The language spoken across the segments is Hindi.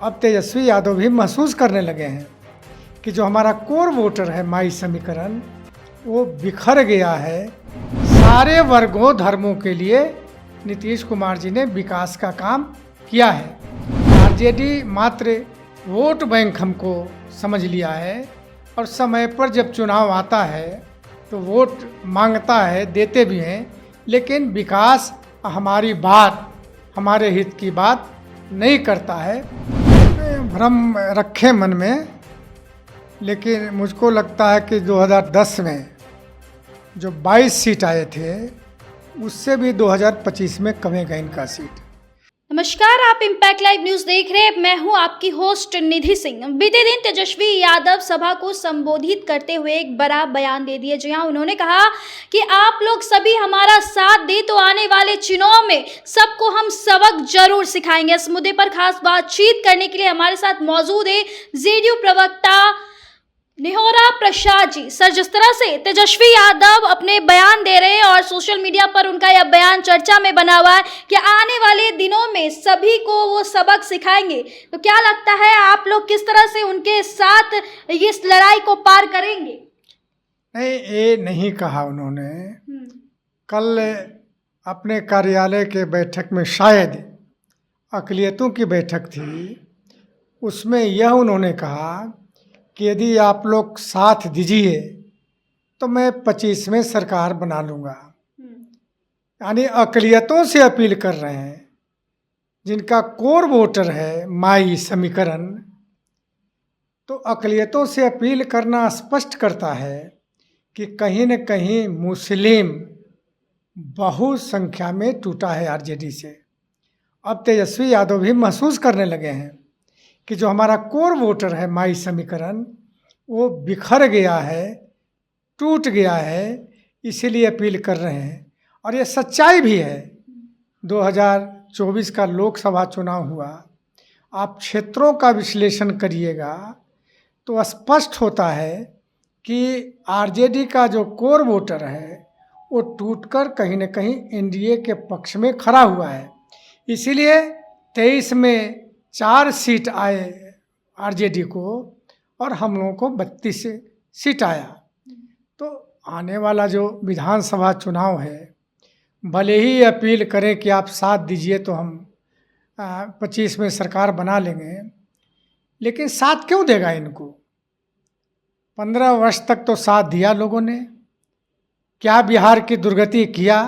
अब तेजस्वी यादव भी महसूस करने लगे हैं कि जो हमारा कोर वोटर है माई समीकरण वो बिखर गया है। सारे वर्गों धर्मों के लिए नीतीश कुमार जी ने विकास का काम किया है। आरजेडी मात्र वोट बैंक हमको समझ लिया है और समय पर जब चुनाव आता है तो वोट मांगता है, देते भी हैं, लेकिन विकास हमारी बात, हमारे हित की बात नहीं करता है। भ्रम रखे मन में, लेकिन मुझको लगता है कि 2010 में जो 22 सीट आए थे उससे भी 2025 में कमेगा इनका सीट। नमस्कार, आप इम्पैक्ट लाइव न्यूज देख रहे हैं। मैं हूं आपकी होस्ट निधि सिंह। बीते दिन तेजस्वी यादव सभा को संबोधित करते हुए एक बड़ा बयान दे दिए, जहां उन्होंने कहा कि आप लोग सभी हमारा साथ दे तो आने वाले चुनाव में सबको हम सबक जरूर सिखाएंगे। इस मुद्दे पर खास बातचीत करने के लिए हमारे साथ मौजूद है जेडीयू प्रवक्ता निहोरा प्रसाद जी। सर, जिस तरह से तेजस्वी यादव अपने बयान दे रहे हैं और सोशल मीडिया पर उनका यह बयान चर्चा में बना हुआ है कि आने वाले दिनों में सभी को वो सबक सिखाएंगे, तो क्या लगता है आप लोग किस तरह से उनके साथ इस लड़ाई को पार करेंगे? नहीं, ये नहीं कहा उन्होंने। कल अपने कार्यालय के बैठक में, शायद अक़लियतों की बैठक थी, उसमें यह उन्होंने कहा कि यदि आप लोग साथ दीजिए तो मैं 25 में सरकार बना लूँगा। यानी अक़लियतों से अपील कर रहे हैं, जिनका कोर वोटर है माई समीकरण, तो अक़लियतों से अपील करना स्पष्ट करता है कि कहीं न कहीं मुस्लिम बहुसंख्या में टूटा है आरजेडी से। अब तेजस्वी यादव भी महसूस करने लगे हैं कि जो हमारा कोर वोटर है माई समीकरण वो बिखर गया है, टूट गया है, इसीलिए अपील कर रहे हैं। और ये सच्चाई भी है। 2024 का लोकसभा चुनाव हुआ, आप क्षेत्रों का विश्लेषण करिएगा तो स्पष्ट होता है कि आरजेडी का जो कोर वोटर है वो टूटकर कहीं न कहीं एनडीए के पक्ष में खड़ा हुआ है। इसीलिए 23 में 4 सीट आए आरजेडी को और हम लोगों को 32 सीट आया। तो आने वाला जो विधानसभा चुनाव है, भले ही अपील करें कि आप साथ दीजिए तो हम 25 में सरकार बना लेंगे, लेकिन साथ क्यों देगा इनको? 15 वर्ष तक तो साथ दिया लोगों ने। क्या बिहार की दुर्गति किया?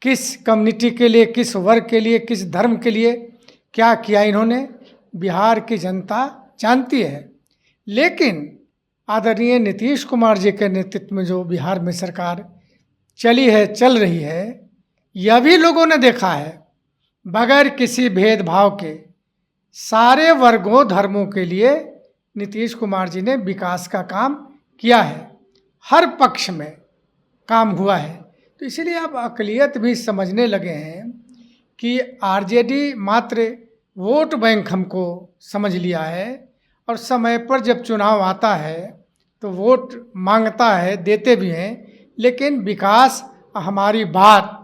किस कम्युनिटी के लिए, किस वर्ग के लिए, किस धर्म के लिए क्या किया इन्होंने? बिहार की जनता जानती है। लेकिन आदरणीय नीतीश कुमार जी के नेतृत्व में जो बिहार में सरकार चली है, चल रही है, यह भी लोगों ने देखा है। बगैर किसी भेदभाव के सारे वर्गों धर्मों के लिए नीतीश कुमार जी ने विकास का काम किया है। हर पक्ष में काम हुआ है। तो इसीलिए अब अक़लियत भी समझने लगे हैं कि आरजेडी मात्र वोट बैंक हमको समझ लिया है और समय पर जब चुनाव आता है तो वोट मांगता है, देते भी हैं, लेकिन विकास हमारी बात,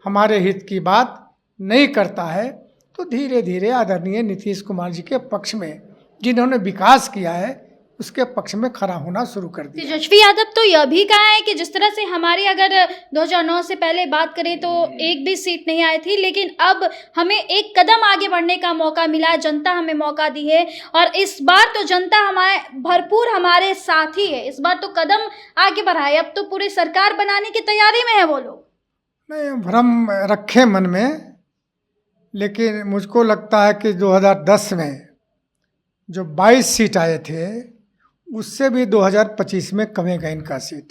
हमारे हित की बात नहीं करता है। तो धीरे धीरे आदरणीय नीतीश कुमार जी के पक्ष में, जिन्होंने विकास किया है, उसके पक्ष में खड़ा होना शुरू कर दिया। तेजस्वी यादव तो यह भी कहा है कि जिस तरह से हमारी अगर 2009 से पहले बात करें तो एक भी सीट नहीं आई थी, लेकिन अब हमें एक कदम आगे बढ़ने का मौका मिला है, जनता हमें मौका दी है और इस बार तो जनता हमारे भरपूर हमारे साथ ही है। इस बार तो कदम आगे बढ़ाए, अब तो पूरी सरकार बनाने की तैयारी में है वो लोग। नहीं, भ्रम रखे मन में, लेकिन मुझको लगता है कि 2010 में जो 22 सीट आए थे उससे भी 2025 में कमेगा इनका सीट,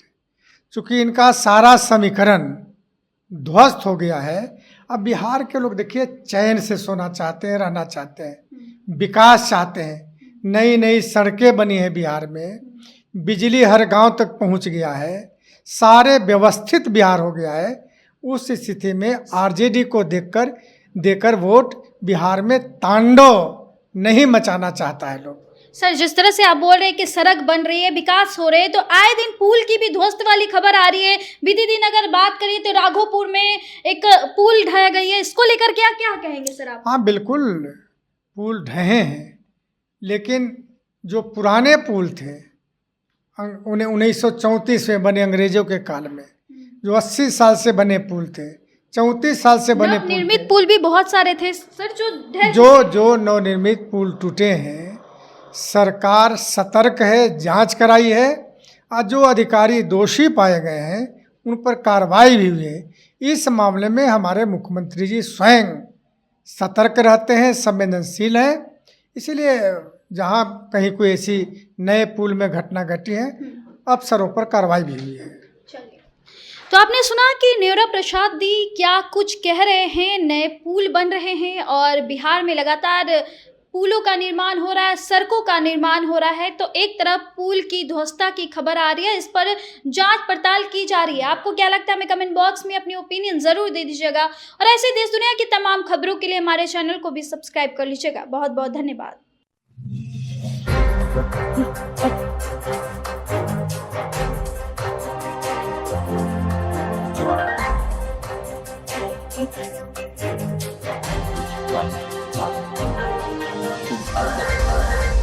क्योंकि इनका सारा समीकरण ध्वस्त हो गया है। अब बिहार के लोग देखिए चैन से सोना चाहते हैं, रहना चाहते हैं, विकास चाहते हैं। नई नई सड़कें बनी हैं बिहार में, बिजली हर गांव तक पहुंच गया है, सारे व्यवस्थित बिहार हो गया है। उस स्थिति में आरजेडी को देकर वोट बिहार में तांडव नहीं मचाना चाहता है लोग। सर, जिस तरह से आप बोल रहे हैं कि सड़क बन रही है, विकास हो रहे हैं, तो आए दिन पुल की भी ध्वस्त वाली खबर आ रही है। बीते दिन अगर बात करें तो राघोपुर में एक पुल ढह गई है, इसको लेकर क्या क्या कहेंगे सर आप? हाँ बिल्कुल, पुल ढहे हैं, लेकिन जो पुराने पुल थे उन्हें 1934 में बने अंग्रेजों के काल में, जो 80 साल से बने पुल थे, 34 साल से बने पुल निर्मित थे, पुल भी बहुत सारे थे सर जो नवनिर्मित पुल टूटे हैं, सरकार सतर्क है, जांच कराई है और जो अधिकारी दोषी पाए गए हैं उन पर कार्रवाई भी हुई है। इस मामले में हमारे मुख्यमंत्री जी स्वयं सतर्क रहते हैं, संवेदनशील हैं, इसीलिए जहाँ कहीं कोई ऐसी नए पुल में घटना घटी है अफसरों पर कार्रवाई भी हुई है। तो आपने सुना कि न्योरा प्रसाद दी क्या कुछ कह रहे हैं, नए पुल बन रहे हैं और बिहार में लगातार पुलों का निर्माण हो रहा है, सड़कों का निर्माण हो रहा है, तो एक तरफ पुल की ध्वस्ता की खबर आ रही है, इस पर जांच पड़ताल की जा रही है। आपको क्या लगता है, हमें कमेंट बॉक्स में अपनी ओपिनियन जरूर दे दीजिएगा और ऐसे देश दुनिया की तमाम खबरों के लिए हमारे चैनल को भी सब्सक्राइब कर लीजिएगा। बहुत बहुत धन्यवाद। All right.